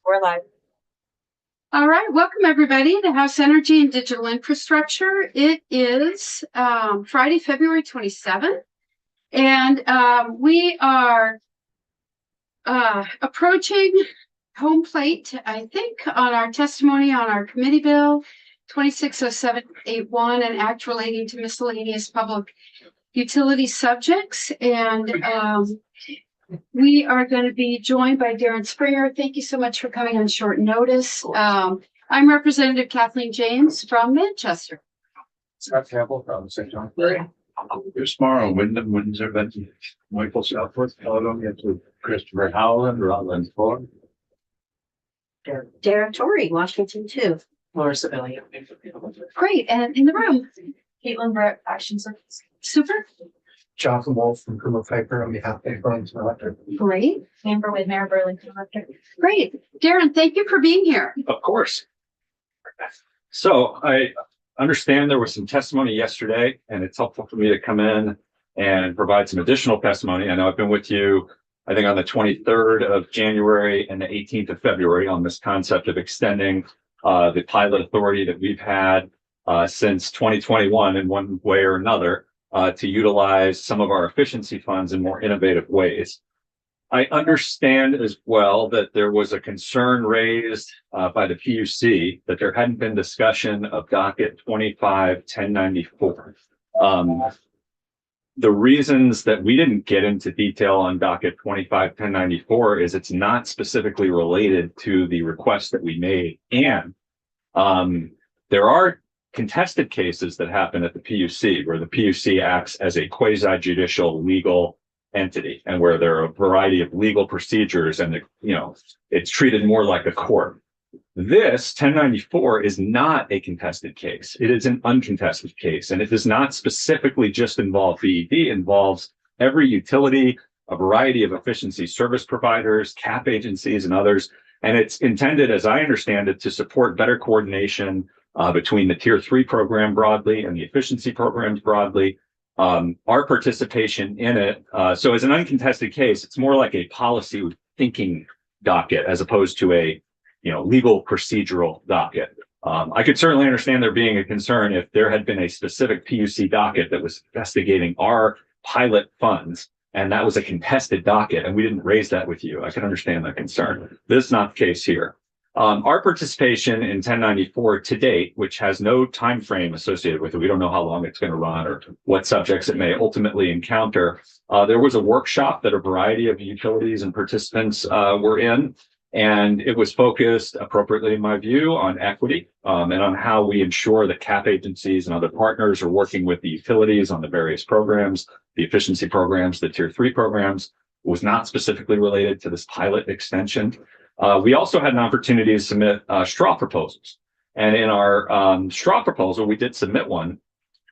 We're live. All right, welcome everybody to House Energy and Digital Infrastructure. It is Friday, February 27th, and we are approaching home plate, I think, on our testimony on our committee bill 260781, an act relating to miscellaneous public utility subjects. And we are going to be joined by Darren Springer. Thank you so much for coming on short notice. I'm Representative Kathleen James from Manchester. Scott Campbell from St. John. Here's tomorrow, Wyndham, Windsor, Benton, Michael Southworth, Caledonia, to Christopher Howland, Rutland, Florida. Derek Torrey, Washington too. Laura Sabelli. Great. And in the room, Caitlin Brett, Action Service. super. Jonathan Wolf from Kuma Piper on behalf of Burlington Electric. Great. Amber with Mayor Burlington Electric. Great. Darren, thank you for being here. Of course. So I understand there was some testimony yesterday, and it's helpful for me to come in and provide some additional testimony. I know I've been with you, I think, on the 23rd of January and the 18th of February on this concept of extending the pilot authority that we've had since 2021 in one way or another to utilize some of our efficiency funds in more innovative ways. I understand as well that there was a concern raised by the PUC that there hadn't been discussion of docket 25-1094. The reasons that we didn't get into detail on docket 25-1094 is it's not specifically related to the request that we made. And there are contested cases that happen at the PUC where the PUC acts as a quasi-judicial legal entity and where there are a variety of legal procedures and, it's treated more like a court. This 1094 is not a contested case. It is an uncontested case, and it does not specifically just involve BED. It involves every utility, a variety of efficiency service providers, CAP agencies, and others. And it's intended, as I understand it, to support better coordination between the Tier 3 program broadly and the efficiency programs broadly. Our participation in it, so as an uncontested case, it's more like a policy thinking docket as opposed to a legal procedural docket. I could certainly understand there being a concern if there had been a specific PUC docket that was investigating our pilot funds, and that was a contested docket, and we didn't raise that with you. I can understand that concern. This is not the case here. Our participation in 1094 to date, which has no time frame associated with it, we don't know how long it's going to run or what subjects it may ultimately encounter. There was a workshop that a variety of utilities and participants were in, and it was focused appropriately, in my view, on equity and on how we ensure that CAP agencies and other partners are working with the utilities on the various programs, the efficiency programs, the Tier 3 programs. It was not specifically related to this pilot extension. We also had an opportunity to submit straw proposals. And in our straw proposal, we did submit one.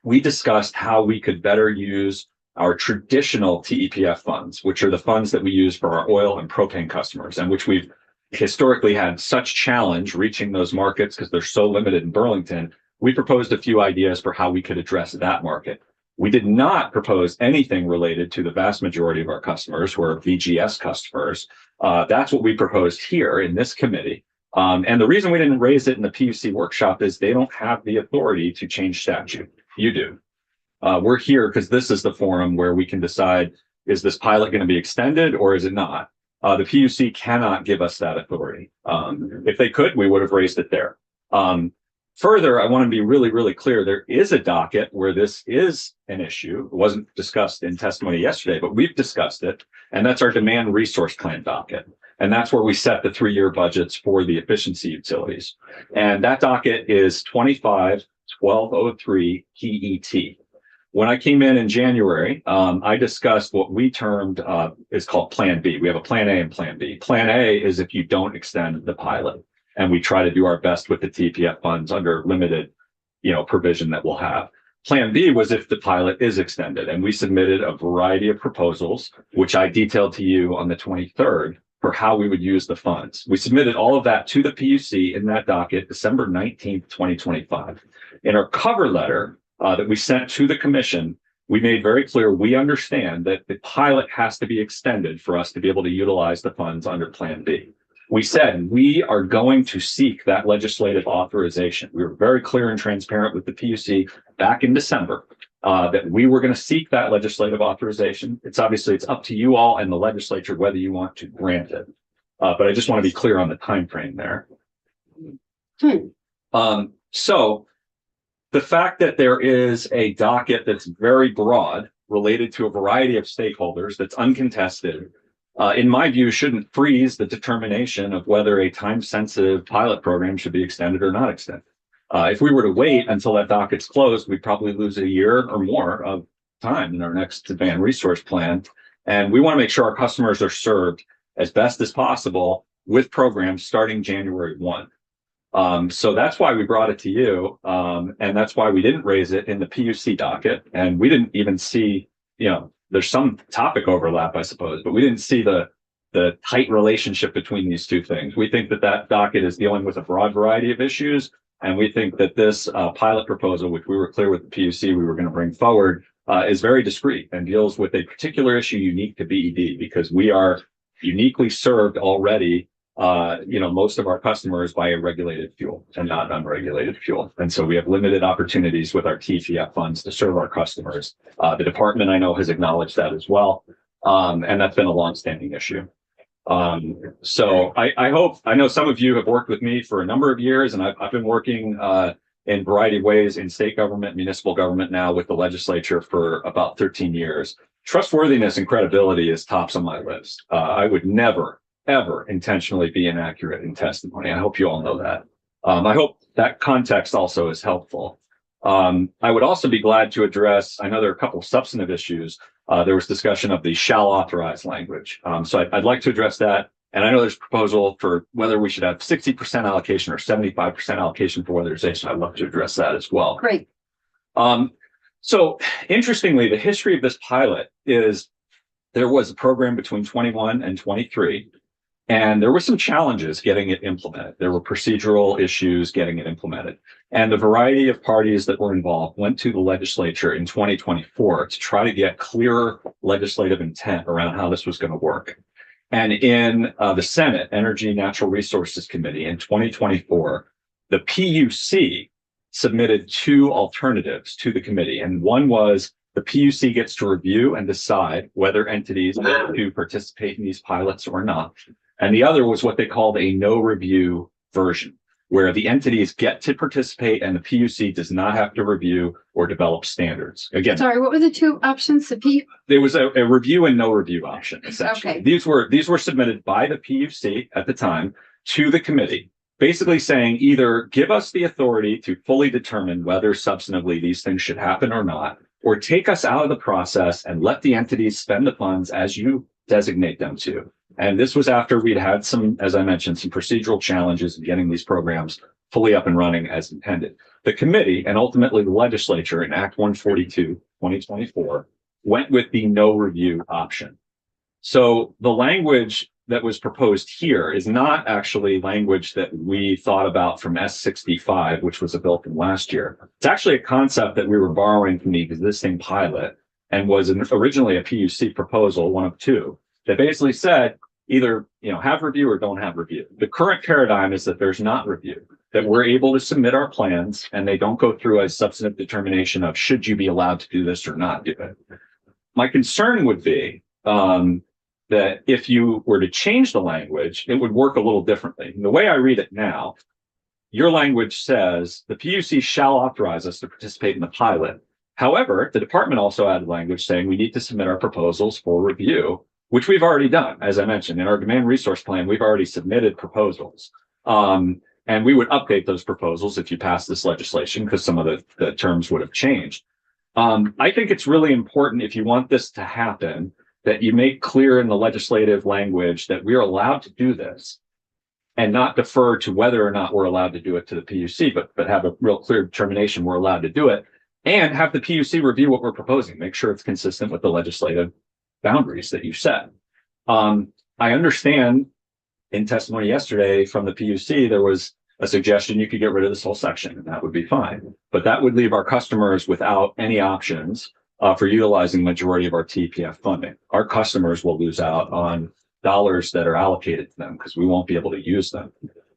We discussed how we could better use our traditional TEPF funds, which are the funds that we use for our oil and propane customers, and which we've historically had such challenge reaching those markets because they're so limited in Burlington. We proposed a few ideas for how we could address that market. We did not propose anything related to the vast majority of our customers who are VGS customers. That's what we proposed here in this committee. And the reason we didn't raise it in the PUC workshop is they don't have the authority to change statute. You do. We're here because this is the forum where we can decide, is this pilot going to be extended or is it not? The PUC cannot give us that authority. If they could, we would have raised it there. Further, I want to be really, really clear. There is a docket where this is an issue. It wasn't discussed in testimony yesterday, but we've discussed it. And that's our demand resource plan docket. And that's where we set the 3-year budgets for the efficiency utilities. And that docket is 25-1203 PET. When I came in January, I discussed what we termed is called Plan B. We have a Plan A and Plan B. Plan A is if you don't extend the pilot. And we try to do our best with the TPF funds under limited, provision that we'll have. Plan B was if the pilot is extended, and we submitted a variety of proposals, which I detailed to you on the 23rd for how we would use the funds. We submitted all of that to the PUC in that docket, December 19th, 2025. In our cover letter that we sent to the commission, we made very clear we understand that the pilot has to be extended for us to be able to utilize the funds under Plan B. we said we are going to seek that legislative authorization. We were very clear and transparent with the PUC back in December that we were going to seek that legislative authorization. It's up to you all and the legislature whether you want to grant it. But I just want to be clear on the time frame there. So the fact that there is a docket that's very broad, related to a variety of stakeholders, that's uncontested, in my view, shouldn't freeze the determination of whether a time-sensitive pilot program should be extended or not extended. If we were to wait until that docket's closed, we'd probably lose a year or more of time in our next advanced resource plan. And we want to make sure our customers are served as best as possible with programs starting January 1. So that's why we brought it to you. And that's why we didn't raise it in the PUC docket. And we didn't even see, there's some topic overlap, I suppose, but we didn't see the tight relationship between these two things. We think that that docket is dealing with a broad variety of issues. And we think that this pilot proposal, which we were clear with the PUC we were going to bring forward, is very discrete and deals with a particular issue unique to BED, because we are uniquely served already, most of our customers by a regulated fuel and not unregulated fuel. And so we have limited opportunities with our TPF funds to serve our customers. The department, I know, has acknowledged that as well. And that's been a longstanding issue. So I know some of you have worked with me for a number of years, and I've been working in a variety of ways in state government, municipal government now with the legislature for about 13 years. Trustworthiness and credibility is tops on my list. I would never, ever intentionally be inaccurate in testimony. I hope you all know that. I hope that context also is helpful. I would also be glad to address, I know there are a couple of substantive issues. There was discussion of the shall authorize language. So I'd like to address that. And I know there's a proposal for whether we should have 60% allocation or 75% allocation for weatherization. I'd love to address that as well. Great. So interestingly, the history of this pilot is there was a program between 21 and 23, and there were some challenges getting it implemented. There were procedural issues getting it implemented. And the variety of parties that were involved went to the legislature in 2024 to try to get clearer legislative intent around how this was going to work. And in the Senate Energy and Natural Resources Committee in 2024, the PUC submitted two alternatives to the committee. And one was the PUC gets to review and decide whether entities want to participate in these pilots or not. And the other was what they called a no review version, where the entities get to participate and the PUC does not have to review or develop standards. Again, Sorry, what were the two options? there was a review and no review option, essentially. Okay. These were submitted by the PUC at the time to the committee, basically saying either give us the authority to fully determine whether substantively these things should happen or not, or take us out of the process and let the entities spend the funds as you designate them to. And this was after we'd had some, as I mentioned, some procedural challenges in getting these programs fully up and running as intended. The committee and ultimately the legislature in Act 142, 2024, went with the no review option. So the language that was proposed here is not actually language that we thought about from S65, which was a bill from last year. It's actually a concept that we were borrowing from the existing pilot and was originally a PUC proposal, one of two, that basically said either have review or don't have review. The current paradigm is that there's not review, that we're able to submit our plans and they don't go through a substantive determination of should you be allowed to do this or not do it. My concern would be that if you were to change the language, it would work a little differently. And the way I read it now, your language says the PUC shall authorize us to participate in the pilot. However, the department also added language saying we need to submit our proposals for review, which we've already done. As I mentioned, in our demand resource plan, we've already submitted proposals. And we would update those proposals if you pass this legislation because some of the terms would have changed. I think it's really important if you want this to happen that you make clear in the legislative language that we're allowed to do this and not defer to whether or not we're allowed to do it to the PUC, but have a real clear determination we're allowed to do it and have the PUC review what we're proposing, make sure it's consistent with the legislative boundaries that you set. I understand in testimony yesterday from the PUC, there was a suggestion you could get rid of this whole section and that would be fine, but that would leave our customers without any options for utilizing the majority of our TPF funding. Our customers will lose out on dollars that are allocated to them because we won't be able to use them.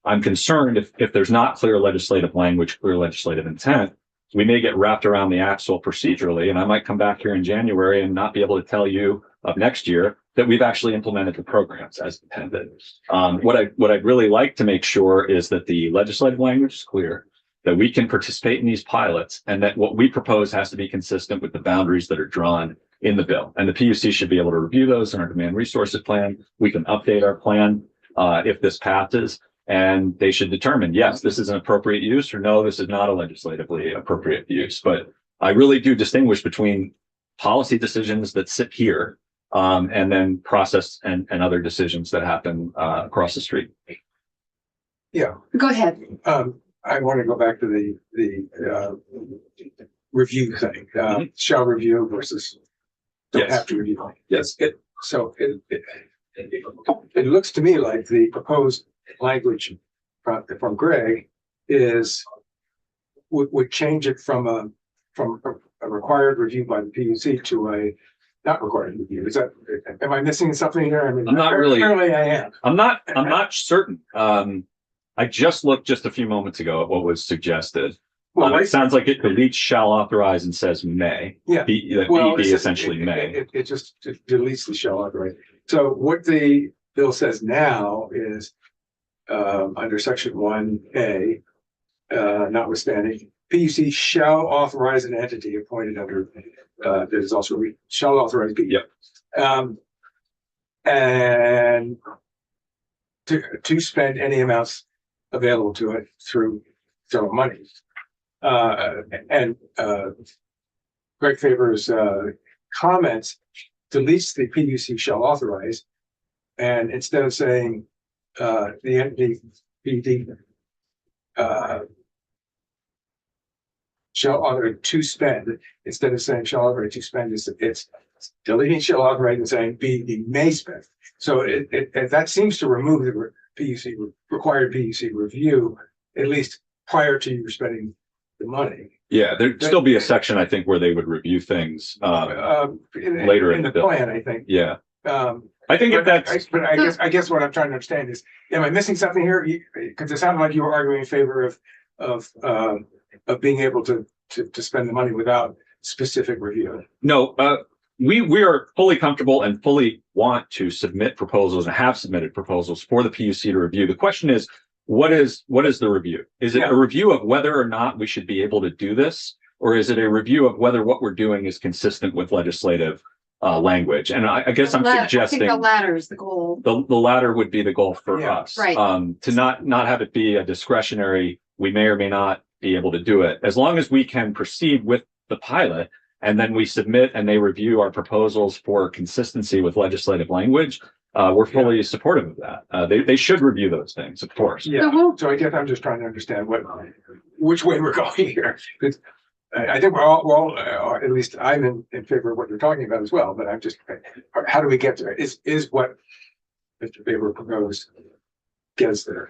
I'm concerned if there's not clear legislative language, clear legislative intent, we may get wrapped around the axle procedurally, and I might come back here in January and not be able to tell you of next year that we've actually implemented the programs as intended. What I'd really like to make sure is that the legislative language is clear, that we can participate in these pilots, and that what we propose has to be consistent with the boundaries that are drawn in the bill. And the PUC should be able to review those in our demand resources plan. We can update our plan if this passes. And they should determine, yes, this is an appropriate use, or no, this is not a legislatively appropriate use. But I really do distinguish between policy decisions that sit here and then process and other decisions that happen across the street. Yeah, Go ahead. I want to go back to the review thing, shall review versus don't Yes. have to review. Yes. It looks to me like the proposed language from Greg would change it from a required review by the PUC to a not required review. Is that, am I missing something here? I mean, I'm not really. Apparently I am. I'm not certain. I just looked just a few moments ago at what was suggested. Well, It sounds like it deletes shall authorize and says may. Yeah. Well, it's just- essentially may. It just deletes the shall authorize. So what the bill says now is under section 1A, notwithstanding, PUC shall authorize an entity appointed under that is also shall authorize B. Yep. And to spend any amounts available to it through federal money. Greg Faber's comments deletes the PUC shall authorize, and instead of saying the entity BD shall authorize to spend, instead of saying shall authorize to spend, it's deleting shall authorize and saying BD may spend. So that seems to remove the PUC required PUC review, at least prior to you spending the money. Yeah, there'd still be a section, I think, where they would review things later in the bill. plan, I think. Yeah. I think if that's I guess what I'm trying to understand is, am I missing something here? Because it sounded like you were arguing in favor of being able to spend the money without specific review. no, we are fully comfortable and fully want to submit proposals and have submitted proposals for the PUC to review. The question is, what is the review? Is it a review of whether or not we should be able to do this? Or is it a review of whether what we're doing is consistent with legislative language? And I guess I'm suggesting I think the latter is the goal. the latter would be the goal for Yeah. us. Right. To not have it be a discretionary, we may or may not be able to do it. As long as we can proceed with the pilot and then we submit and they review our proposals for consistency with legislative language, we're fully supportive of that. They should review those things, of course. Yeah. So So I guess I'm just trying to understand which way we're going here. Because I think we're all at least I'm in favor of what you're talking about as well. But I'm just, how do we get there? Is what Mr. Faber proposed gets there?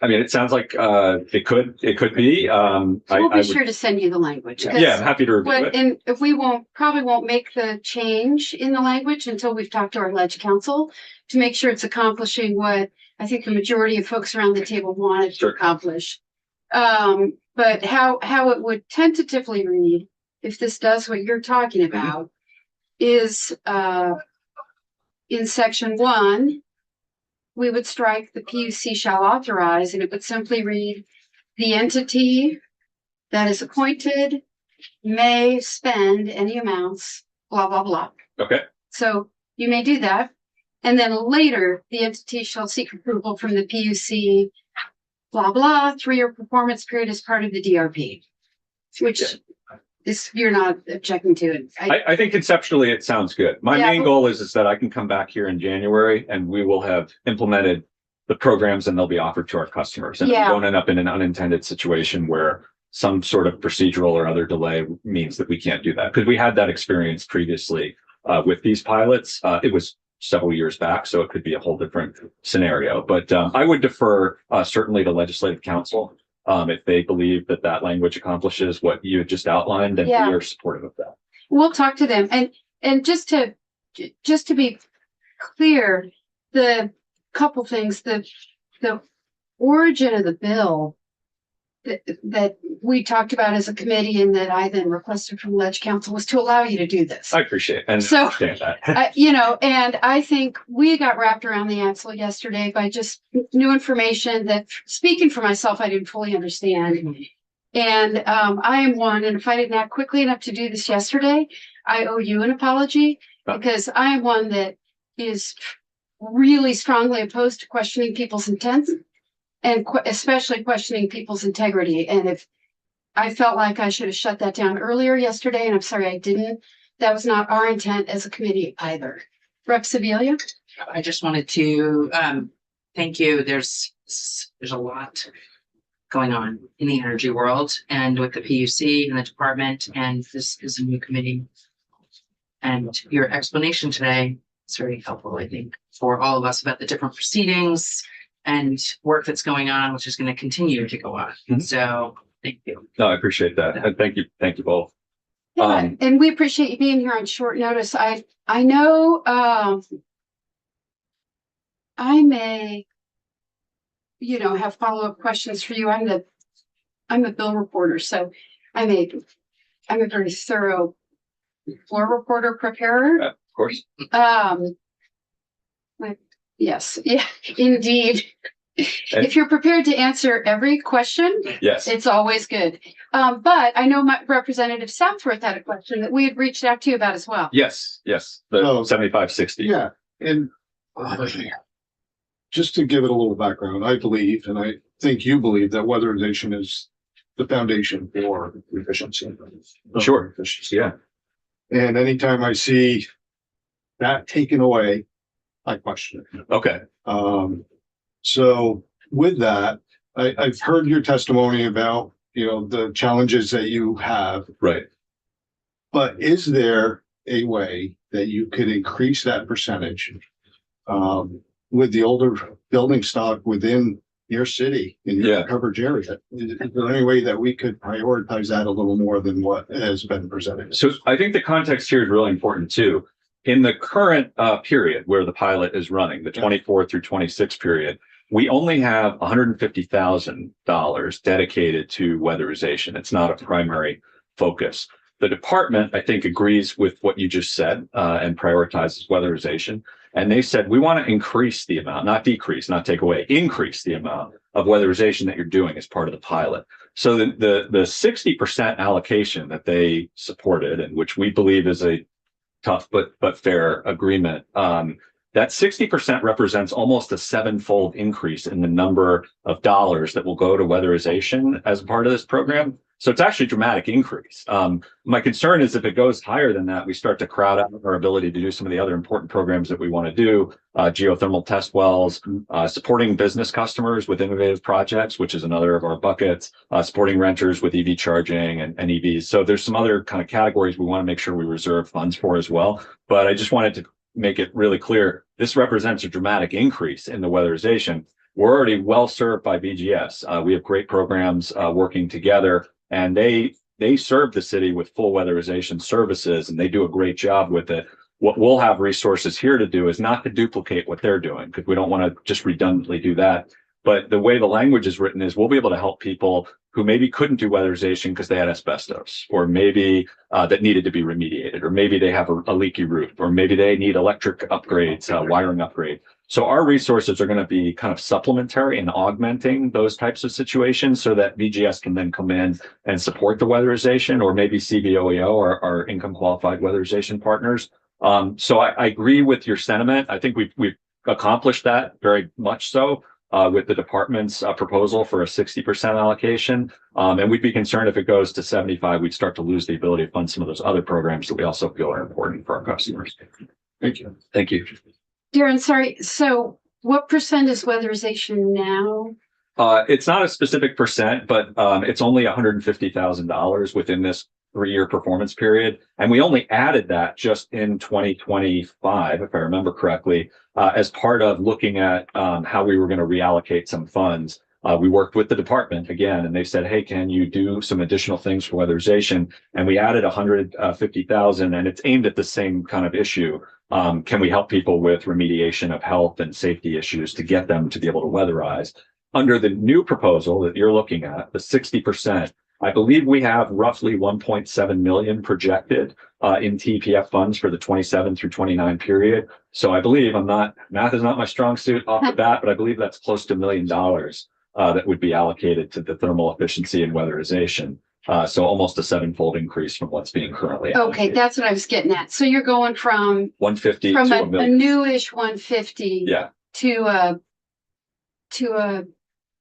I mean, it sounds like it could be. We'll I be would, sure to send you the language. 'Cause yeah, I'm happy to review it. And if we probably won't make the change in the language until we've talked to our ledge council to make sure it's accomplishing what I think the majority of folks around the table wanted to Sure. accomplish. But how it would tentatively read, if this does what you're talking about, is in section 1, we would strike the PUC shall authorize, and it would simply read, the entity that is appointed may spend any amounts, blah, blah, blah. Okay. So you may do that. And then later, the entity shall seek approval from the PUC, blah, blah, 3-year performance period as part of the DRP, which is, you're not objecting to it. I think conceptually it sounds good. My Yeah, main but- goal is that I can come back here in January and we will have implemented the programs and they'll be offered to our customers. And we Yeah. don't end up in an unintended situation where some sort of procedural or other delay means that we can't do that. Because we had that experience previously with these pilots. It was several years back, so it could be a whole different scenario. But I would defer certainly to Legislative Council if they believe that that language accomplishes what you had just outlined, and Yeah. we are supportive of that. We'll talk to them. And just to be clear, the couple things, the origin of the bill that we talked about as a committee and that I then requested from Ledge Council was to allow you to do this. I appreciate and So- understand that. And I think we got wrapped around the axle yesterday by just new information that, speaking for myself, I didn't fully understand. And I am one, and if I didn't act quickly enough to do this yesterday, I owe you an apology, because I am one that is really strongly opposed to questioning people's intents, and especially questioning people's integrity. And if I felt like I should have shut that down earlier yesterday, and I'm sorry I didn't. That was not our intent as a committee either. Rep. Sibilia? I just wanted to thank you. There's a lot going on in the energy world and with the PUC and the department, and this is a new committee. And your explanation today is very helpful, I think, for all of us about the different proceedings and work that's going on, which is going to continue to go on. Mhm. So thank you. No, I appreciate that. And thank you both. Yeah, and we appreciate you being here on short notice. I know I may, have follow-up questions for you. I'm a bill reporter, so I'm a very thorough floor reporter preparer. Of course. Yes, yeah, indeed. If you're prepared to answer every question, Yes. it's always good. But I know my Representative Southworth had a question that we had reached out to you about as well. Yes. The Oh. 7560. Yeah, and just to give it a little background, I believe, and I think you believe, that weatherization is the foundation for efficiency. Sure. Efficiency. Yeah. And anytime I see that taken away, I question it. Okay. So with that, I've heard your testimony about, the challenges that you have, Right. but is there a way that you could increase that percentage with the older building stock within your city in your Yeah. coverage area? Is there any way that we could prioritize that a little more than what has been presented? So I think the context here is really important too. In the current period where the pilot is running, the 24 through 26 period, we only have $150,000 dedicated to weatherization. It's not a primary focus. The department, I think, agrees with what you just said and prioritizes weatherization. And they said, we want to increase the amount, not decrease, not take away, increase the amount of weatherization that you're doing as part of the pilot. So the 60% allocation that they supported, and which we believe is a tough but fair agreement, that 60% represents almost a 7-fold increase in the number of dollars that will go to weatherization as part of this program. So it's actually a dramatic increase. My concern is if it goes higher than that, we start to crowd out our ability to do some of the other important programs that we want to do, geothermal test wells, supporting business customers with innovative projects, which is another of our buckets, supporting renters with EV charging and EVs. So there's some other kind of categories we want to make sure we reserve funds for as well. But I just wanted to make it really clear, this represents a dramatic increase in the weatherization. We're already well served by BGS. We have great programs working together, and they serve the city with full weatherization services, and they do a great job with it. What we'll have resources here to do is not to duplicate what they're doing, because we don't want to just redundantly do that. But the way the language is written is we'll be able to help people who maybe couldn't do weatherization because they had asbestos, or maybe that needed to be remediated, or maybe they have a leaky roof, or maybe they need electric upgrades, wiring upgrade. So our resources are going to be kind of supplementary and augmenting those types of situations so that VGS can then come in and support the weatherization, or maybe CVOEO, our income qualified weatherization partners. So I agree with your sentiment. I think we've accomplished that very much so. With the department's proposal for a 60% allocation. And we'd be concerned if it goes to 75, we'd start to lose the ability to fund some of those other programs that we also feel are important for our customers. Thank you. Thank you. Darren, sorry. So what percent is weatherization now? It's not a specific percent, but it's only $150,000 within this 3-year performance period. And we only added that just in 2025, if I remember correctly, as part of looking at how we were going to reallocate some funds. We worked with the department again, and they said, hey, can you do some additional things for weatherization? And we added 150,000, and it's aimed at the same kind of issue. Can we help people with remediation of health and safety issues to get them to be able to weatherize? Under the new proposal that you're looking at, the 60%, I believe we have roughly 1.7 million projected in TPF funds for the 27 through 29 period. So I believe math is not my strong suit off the bat, but I believe that's close to $1 million that would be allocated to the thermal efficiency and weatherization. So almost a 7-fold increase from what's being currently Okay, allocated. that's what I was getting at. So you're going from 150 from to a $1 million. newish 150 Yeah, to a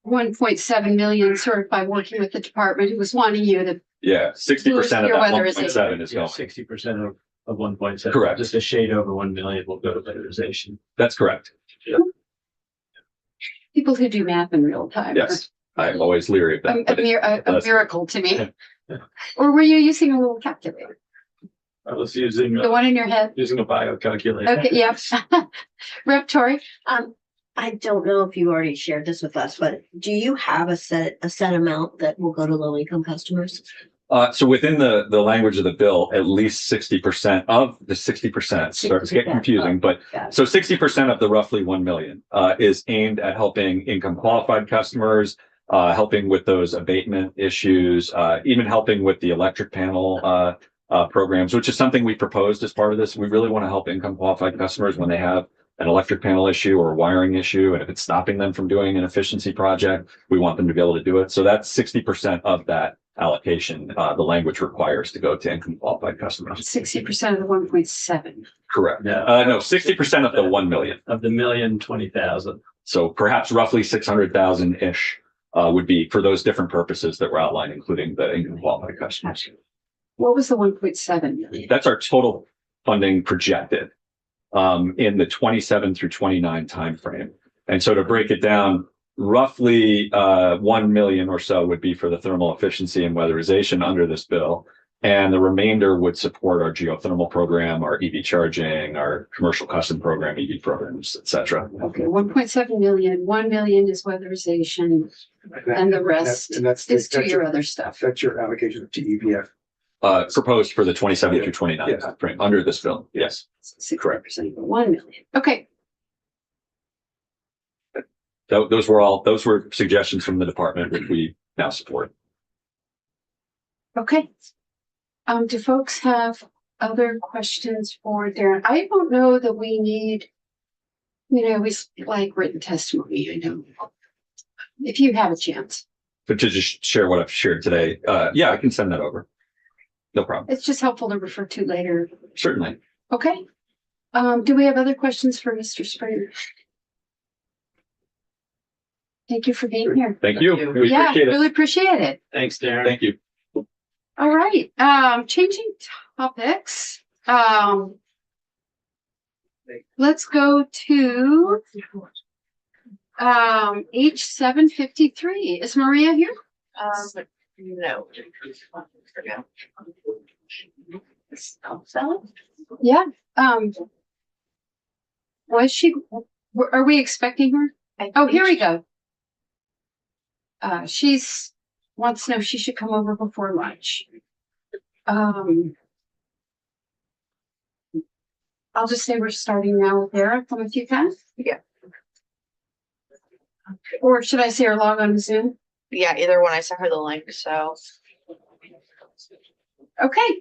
1.7 million, sort of by working with the department who was wanting you to. yeah, 60% of Your that weatherization. 1.7 is going. 60% of 1.7. Correct. Just a shade over 1 million will go to weatherization. That's correct. People who do math in real time. Yes, I'm always leery of that. A but it a does. miracle to me. Or were you using a little calculator? I was using, The one in your head? using a bio calculator. Okay, yep. Rep Tori, I don't know if you already shared this with us, but do you have a set amount that will go to low income customers? So within the language of the bill, at least 60% of the 60% starts to get 60%. confusing, but Got it. so 60% of the roughly 1 million is aimed at helping income qualified customers, helping with those abatement issues, even helping with the electric panel programs, which is something we proposed as part of this. We really want to help income qualified customers when they have an electric panel issue or a wiring issue, and if it's stopping them from doing an efficiency project, we want them to be able to do it. So that's 60% of that allocation. The language requires to go to income qualified customers. 60% of the 1.7. Correct. Yeah. No, 60% of the 1 million. Of the 1,020,000. So perhaps roughly 600,000 ish would be for those different purposes that were outlined, including the income qualified customers. What was the 1.7 million? That's our total funding projected in the 27 through 29 timeframe. And so to break it down, roughly 1 million or so would be for the thermal efficiency and weatherization under this bill. And the remainder would support our geothermal program, our EV charging, our commercial custom program, EV programs, et cetera. Okay, 1.7 million, 1 million is weatherization, and the rest that's is to that's your other stuff. That's your allocation to EPF. Proposed for the 27 through 29 Yes. timeframe under this bill. Yes. 60% of the 1 million. Okay, Those were suggestions from the department, which we now support. okay. Do folks have other questions for Darren? I don't know that we need, we like written testimony, I know. If you have a chance, But to just share what I've shared today, yeah, I can send that over. No problem. it's just helpful to refer to later. Certainly. Okay. Do we have other questions for Mr. Springer? Thank you for being here. Thank you. Thank you. We Yeah, appreciate it. really appreciate it. Thanks, Darren. Thank you. All right, changing topics. Let's go to H753. Is Maria here? No. Yeah. Was she, are we expecting her? Oh, here we go. She's wants to know if she should come over before lunch. I'll just say we're starting now with Eric. Come if you can. Yeah. Or should I say her log on Zoom? Yeah, either one. I sent her the link, so. Okay.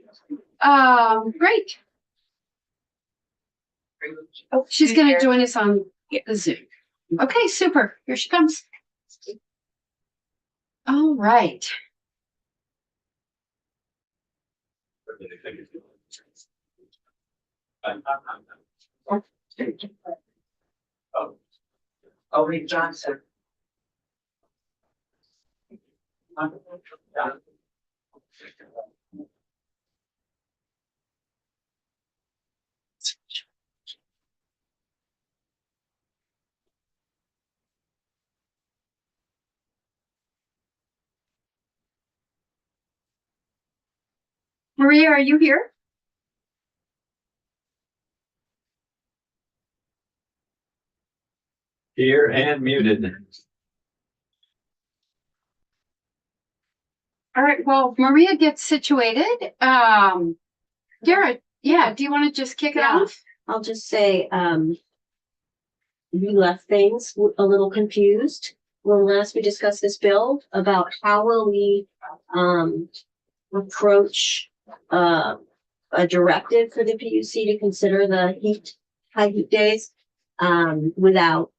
Great. Oh, she's gonna join us on the Zoom. Okay, super. Here she comes. All right. Oh, Reed Johnson. Maria, are you here? Here and muted. All right, well, Maria gets situated. Garrett, yeah, do you want to just kick it Yeah. off? I'll just say, we left things a little confused when last we discussed this bill about how will we, approach, a directive for the PUC to consider the high heat days, without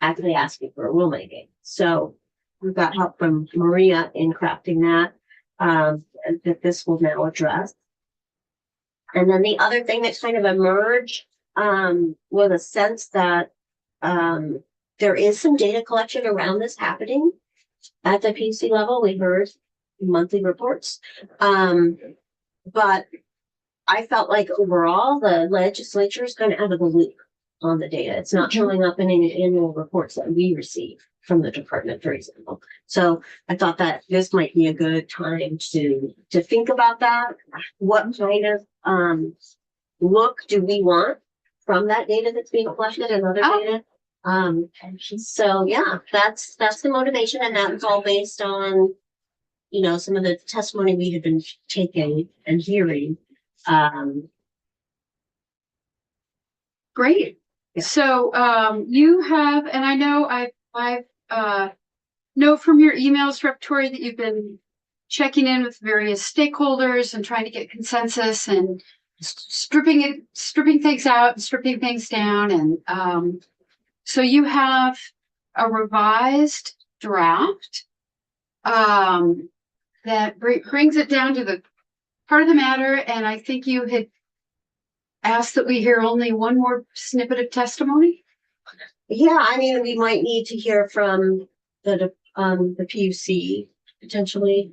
actually asking for a rulemaking. So we got help from Maria in crafting that, that this will now address. And then the other thing that kind of emerged, was a sense that, there is some data collection around this happening at the PUC level. We heard monthly reports. But I felt like overall the legislature is kind of out of the loop on the data. It's not showing up in any annual reports that we receive from the department, for example. So I thought that this might be a good time to think about that. What kind of look do we want from that data that's being collected and other Oh. data? So yeah, that's the motivation, and that's all based on, you know, some of the testimony we had been taking and hearing. Great. Yeah. So, you have, and I know I've know from your emails, Rep. Torrey, that you've been checking in with various stakeholders and trying to get consensus and stripping things out and stripping things down. And, so you have a revised draft, that brings it down to the part of the matter. And I think you had asked that we hear only one more snippet of testimony. Yeah, I mean, we might need to hear from the PUC potentially,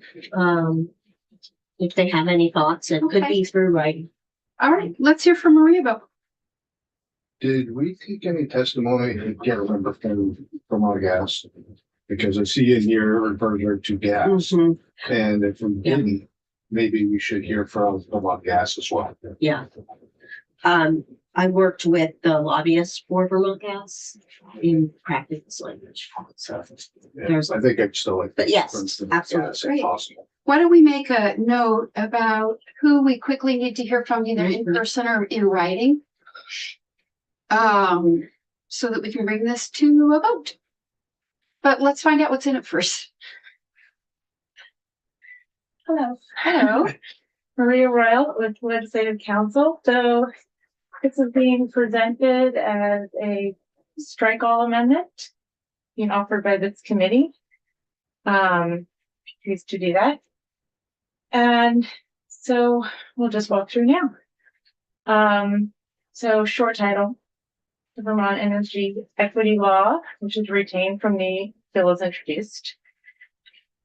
if they have any thoughts. It could Okay. be through writing. All right, let's hear from Maria about. Did we take any testimony? I can't remember from our gas. Because I see in here referring to gas, Mhm. and if we Yeah. didn't, maybe we should hear from our gas as well. Yeah. I worked with the lobbyists for Vermont Gas in crafting this language. So Yeah, there's, I think I'd still like. but yes, from absolutely. gas if possible. Why don't we make a note about who we quickly need to hear from, either in Mhm. person or in writing? So that we can bring this to a vote. But let's find out what's in it first. Hello, Hello. Maria Royal with Legislative Council. So this is being presented as a strike all amendment being offered by this committee. Pleased to do that. And so we'll just walk through now. So short title, the Vermont Energy Equity Law, which is retained from the bill as introduced.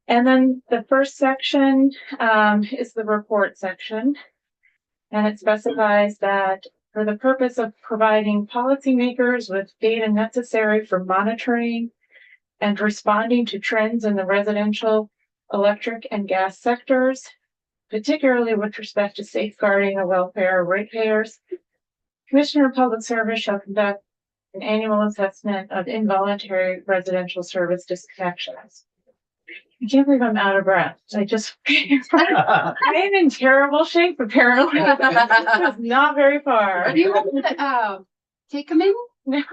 And then the first section is the report section. And it specifies that for the purpose of providing policymakers with data necessary for monitoring and responding to trends in the residential, electric, and gas sectors, particularly with respect to safeguarding the welfare of ratepayers, Commissioner of Public Service shall conduct an annual assessment of involuntary residential service disconnections. I can't believe I'm out of breath. I am in terrible shape, apparently. This was not very far. Do you want to take a minute? No,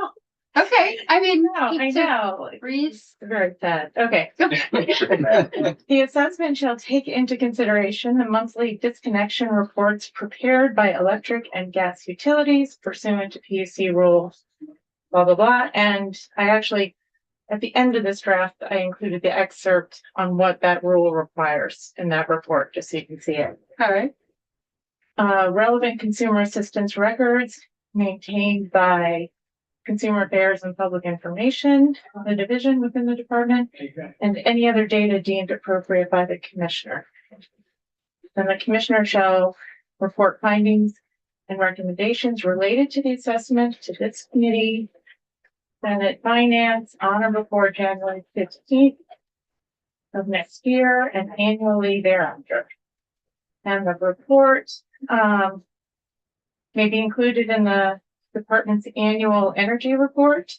Okay, I mean, no, I know. breathe. It's very sad. Okay. The assessment shall take into consideration the monthly disconnection reports prepared by electric and gas utilities pursuant to PUC rule, blah, blah, blah. And I actually, at the end of this draft, I included the excerpt on what that rule requires in that report, just so you can see it. All right. Relevant consumer assistance records maintained by Consumer Affairs and Public Information, the division within the department, and any other data deemed appropriate by the commissioner. Then the commissioner shall report findings and recommendations related to the assessment to this committee, Senate Finance, on or before January 15th of next year and annually thereafter. And the report may be included in the department's annual energy report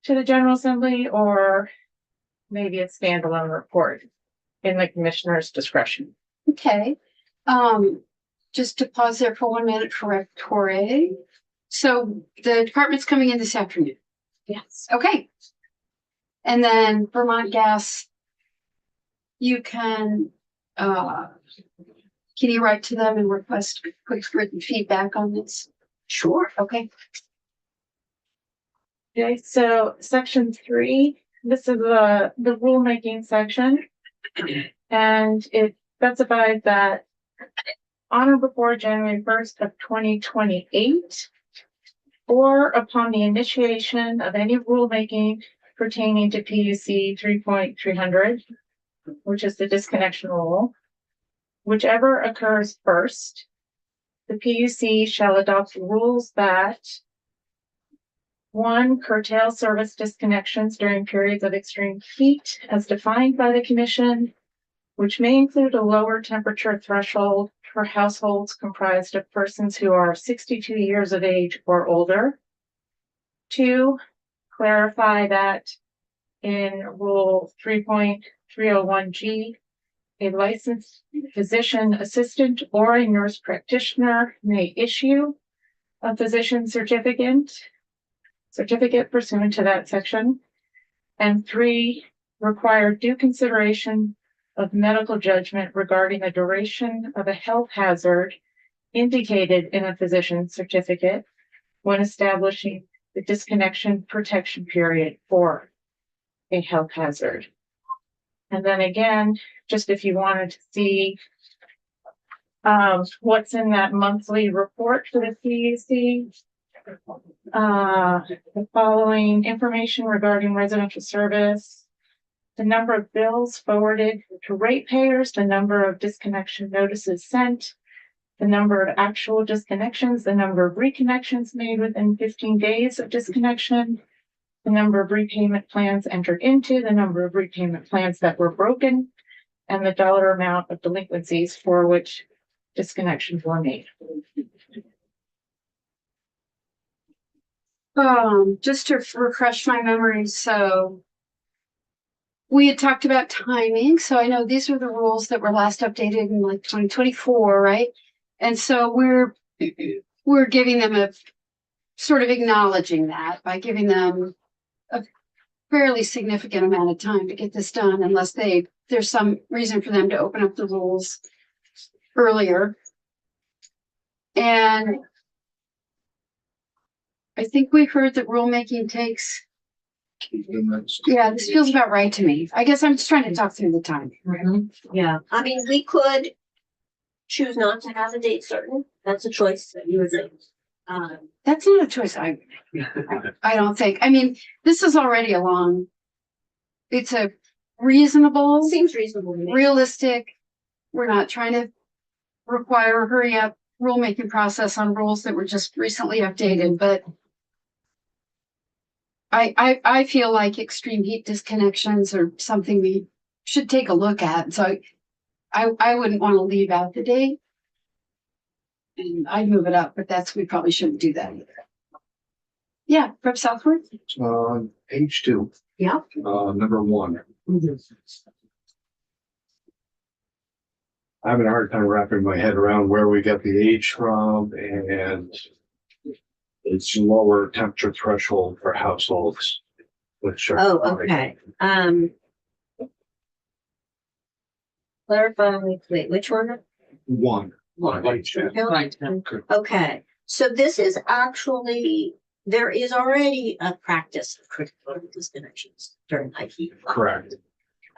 to the General Assembly, or maybe a standalone report. in the commissioner's discretion. Okay, just to pause there for 1 minute for Victoria. So the department's coming in this afternoon. Yes. Okay. And then Vermont Gas, you can you write to them and request quick written feedback on this? Sure. Okay. Okay, so section 3, this is the rulemaking section. And it specifies that on or before January 1st of 2028, or upon the initiation of any rulemaking pertaining to PUC 3.300, which is the disconnection rule, whichever occurs first, the PUC shall adopt rules that 1, curtail service disconnections during periods of extreme heat as defined by the commission, which may include a lower temperature threshold for households comprised of persons who are 62 years of age or older. 2, clarify that in Rule 3.301G, a licensed physician assistant or a nurse practitioner may issue a physician certificate pursuant to that section. And 3, require due consideration of medical judgment regarding the duration of a health hazard indicated in a physician certificate when establishing the disconnection protection period for a health hazard. And then again, just if you wanted to see what's in that monthly report for the PUC, the following information regarding residential service, the number of bills forwarded to ratepayers, the number of disconnection notices sent, the number of actual disconnections, the number of reconnections made within 15 days of disconnection, the number of repayment plans entered into, the number of repayment plans that were broken, and the dollar amount of delinquencies for which disconnections were made. Just to refresh my memory, so we had talked about timing. So I know these are the rules that were last updated in like 2024, right? And so we're giving them a sort of acknowledging that by giving them a fairly significant amount of time to get this done, unless there's some reason for them to open up the rules earlier. And I think we heard that rulemaking takes, yeah, this feels about right to me. I guess I'm just trying to talk through the time. Yeah, I mean, we could choose not to have a date certain. That's a choice that you would make. That's not a choice I don't think. I mean, this is already it's a reasonable, Seems reasonable to me. realistic. We're not trying to require a hurry up rulemaking process on rules that were just recently updated, but I feel like extreme heat disconnections are something we should take a look at. So I wouldn't want to leave out the date. And I'd move it up, but we probably shouldn't do that either. Yeah, Rep. Southworth? Page 2. Yeah. Number 1. I'm having a hard time wrapping my head around where we got the age from, and it's lower temperature threshold for households. Which are Oh, okay. Clarify, wait, which one? 1. Right. Okay, so this is actually, there is already a practice of critical disconnections during high heat. Correct.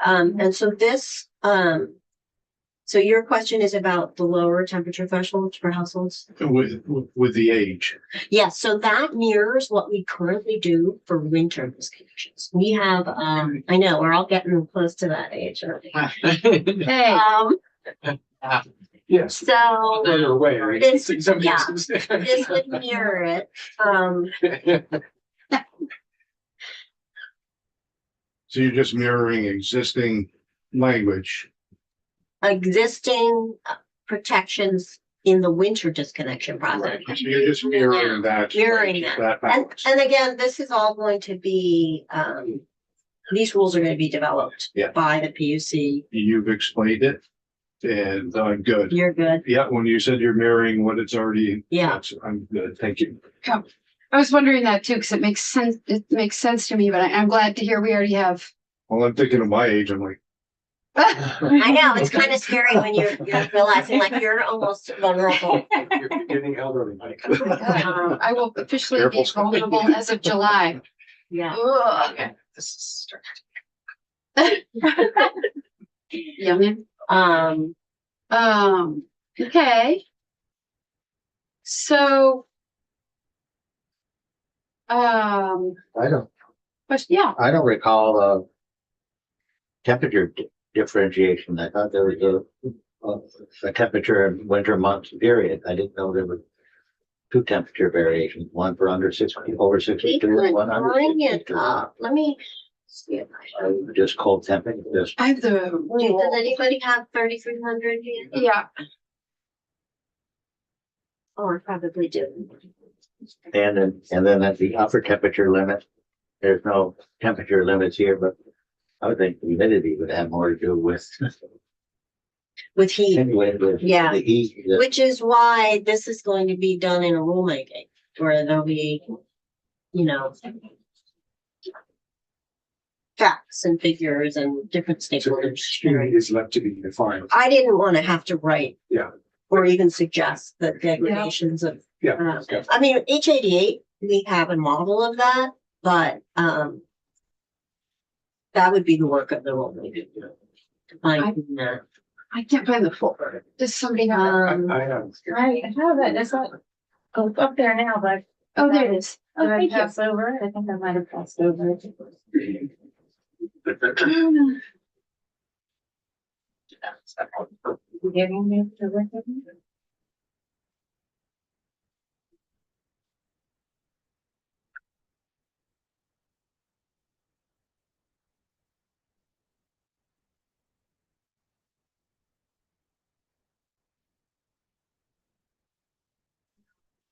And so this, so your question is about the lower temperature thresholds for households? With the age. Yes, so that mirrors what we currently do for winter disconnections. We have, I know, we're all getting close to that age, aren't we? Hey, Yes. So Further away, right? This- Some yeah. distance. this would mirror it. So you're just mirroring existing language. Existing protections in the winter disconnection process. So you're just mirroring that. Mirroring that. And backwards. again, this is all going to be these rules are gonna be developed Yeah. by the PUC. You've explained it and I'm good. You're good. Yeah, when you said you're mirroring what it's already. Yeah. I'm good. Thank you. I was wondering that too, because it makes sense. It makes sense to me, but I'm glad to hear we already have. Well, I'm thinking of my age. I'm like, I know, it's kind of scary when you're realizing like you're almost vulnerable. You're getting elderly, Mike. I will officially Careful. be vulnerable as of July. Yeah. Ugh. Okay, this is. Yeah. Okay. So. But yeah, I don't recall temperature differentiation. I thought there was a temperature in winter months period. I didn't know there were two temperature variations, one for under 60, over We 62, could and one under bring it 62. up. Let me see if I. Just cold temperature, just I have the. Does anybody have 3,300 here? Yeah, Oh, I probably do. and then at the upper temperature limit, there's no temperature limits here, but I would think humidity would have more to do with With heat, with Yeah. the heat. which is why this is going to be done in a rulemaking where there'll be, you know, facts and figures and different So stakeholders. extreme is left to be defined. I didn't want to have to write. Yeah. Or even suggest the degradations of, Yeah. I mean, H88, we have a model of that, but, that would be the work of the rulemaking. Finding that. I can't find the folder. Does somebody have? I have. Right, I have it. It's up, oh, it's up there now, but Oh, there it is. Oh, did I thank you. pass over? I think I might have passed over it. You giving me the record?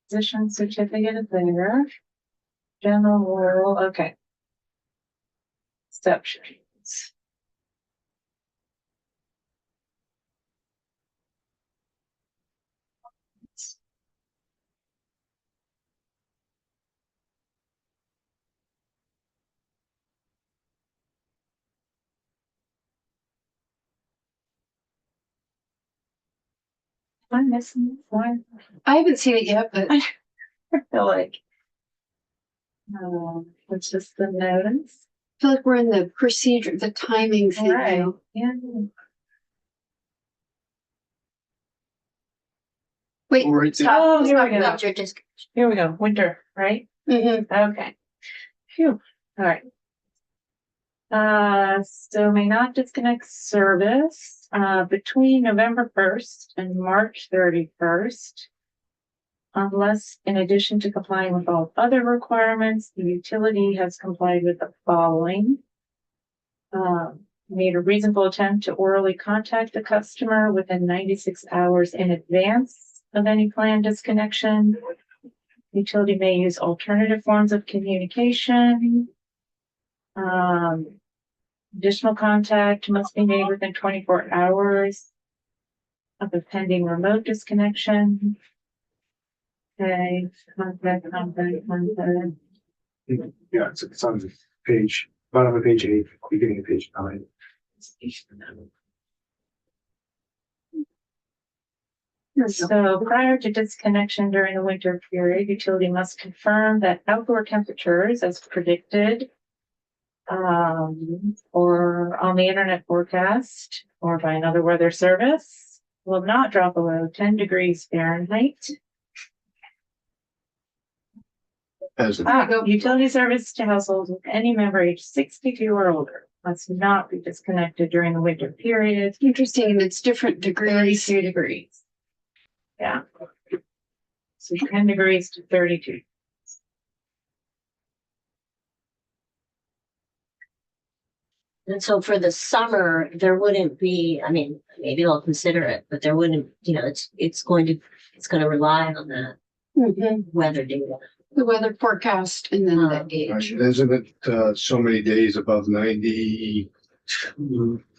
Position certificate is there. General rule, okay. Exceptions. Am I missing one? I haven't seen it yet, but I feel like. It's just the notice. I feel like we're in the procedure, the timing thing Right. now. Yeah. Wait, Right. Oh, here we go. That's your disc. Here we go. Winter, right? Okay. Phew. All right. So may not disconnect service, between November 1st and March 31st. Unless in addition to complying with all other requirements, the utility has complied with the following. Made a reasonable attempt to orally contact the customer within 96 hours in advance of any planned disconnection. Utility may use alternative forms of communication. Additional contact must be made within 24 hours of a pending remote disconnection. Okay, contact. Yeah, it's on the page, bottom of page 8, beginning of page 9. So prior to disconnection during the winter period, utility must confirm that outdoor temperatures as predicted or on the internet forecast or by another weather service will not drop below 10 degrees Fahrenheit. As Utility service to households with any member age 62 or older must not be disconnected during the winter period. interesting, and it's different degrees. 32 degrees. Yeah. So 10 degrees to 32. And so for the summer, there wouldn't be, I mean, maybe they'll consider it, but there wouldn't, you know, it's going to rely on that weather data. The weather forecast and then the age. Isn't it, so many days above 90,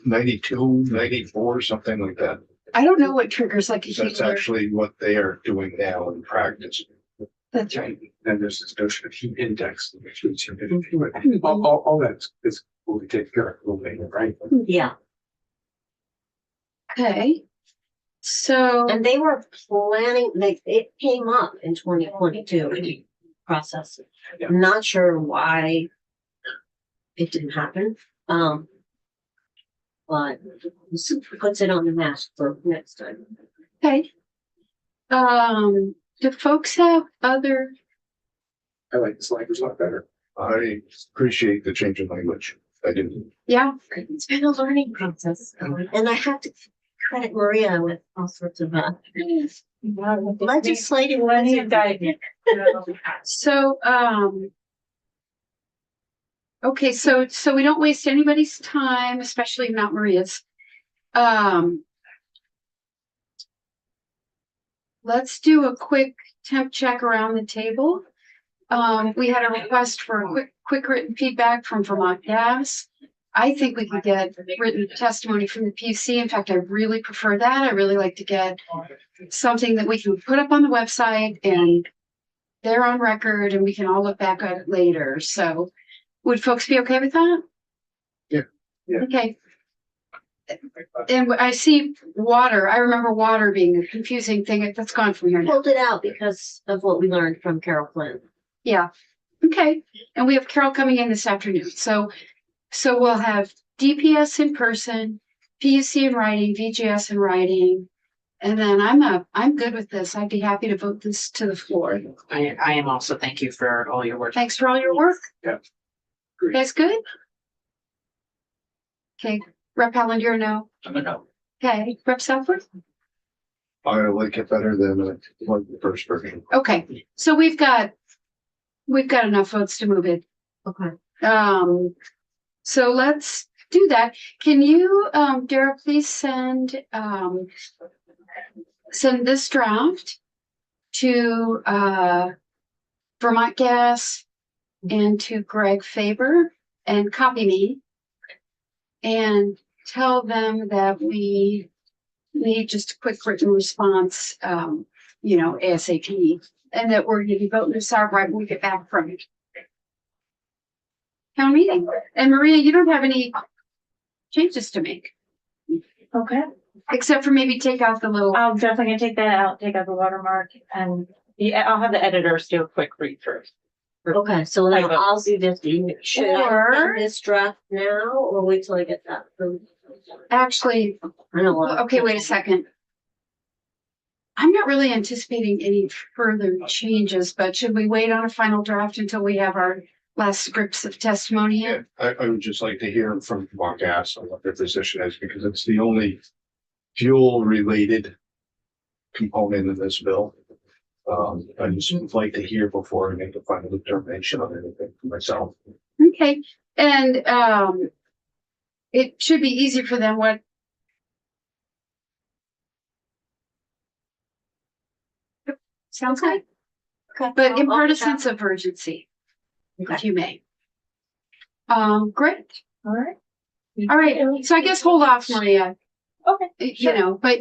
92, 94, something like that? I don't know what triggers like a heat That's alert. actually what they are doing now in practice. That's right. And there's this notion of heat index, which is humidity, but all that is will be taken care of a little later, right? Yeah, Okay. So, and they were planning, it came up in 2022 process. Yeah. I'm not sure why it didn't happen. But this puts it on the map for next time. okay. Do folks have other, I like this language a lot better. I appreciate the change in language. I didn't. yeah, It's been a learning process, and I have to credit Maria with all sorts of legislative. Plenty of guidance. so, okay, so we don't waste anybody's time, especially not Maria's. Let's do a quick temp check around the table. We had a request for a quick written feedback from Vermont Gas. I think we could get written testimony from the PUC. In fact, I really prefer that. I really like to get something that we can put up on the website and they're on record and we can all look back at it later. So would folks be okay with that? Yeah. Yeah. Okay. And I see water. I remember water being a confusing thing. That's gone from here now. Pulled it out because of what we learned from Carol Flynn. Yeah. Okay. And we have Carol coming in this afternoon. So we'll have DPS in person, PUC in writing, VGS in writing. And then I'm good with this. I'd be happy to vote this to the floor. I am also, thank you for all your work. Thanks for all your work. Yeah. You guys good? Okay. Rep Howland, you're a no. I'm a no. Okay. Rep Southworth? I like it better than like the first version. Okay. So we've got enough votes to move it. Okay. So let's do that. Can you, Dara, please send this draft to Vermont Gas and to Greg Faber and copy me and tell them that we need just a quick written response, ASAP, and that we're going to be voting this out right when we get back from town meeting. And Maria, you don't have any changes to make, Okay, except for maybe take out the little, I'm definitely gonna take that out, take out the watermark, and I'll have the editors do a quick read through. Okay, so now vote. I'll do this. Should I Or- send this draft now or wait till I get that from? actually, I don't want. okay, wait a second. I'm not really anticipating any further changes, but should we wait on a final draft until we have our last scripts of testimony in? I would just like to hear from Vermont Gas on what their position is, because it's the only fuel related component of this bill. I just would like to hear before I make a final determination on anything for myself. Okay, and it should be easy for them. What? Sounds good, Okay. but I'll impart a get that. sense of urgency, if Okay. you may. Great. All right. All right. So I guess hold off, Maria. Okay. You know, but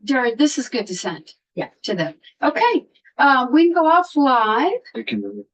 Jared, this is good to send. Yeah. To them. Okay. We can go off live. They can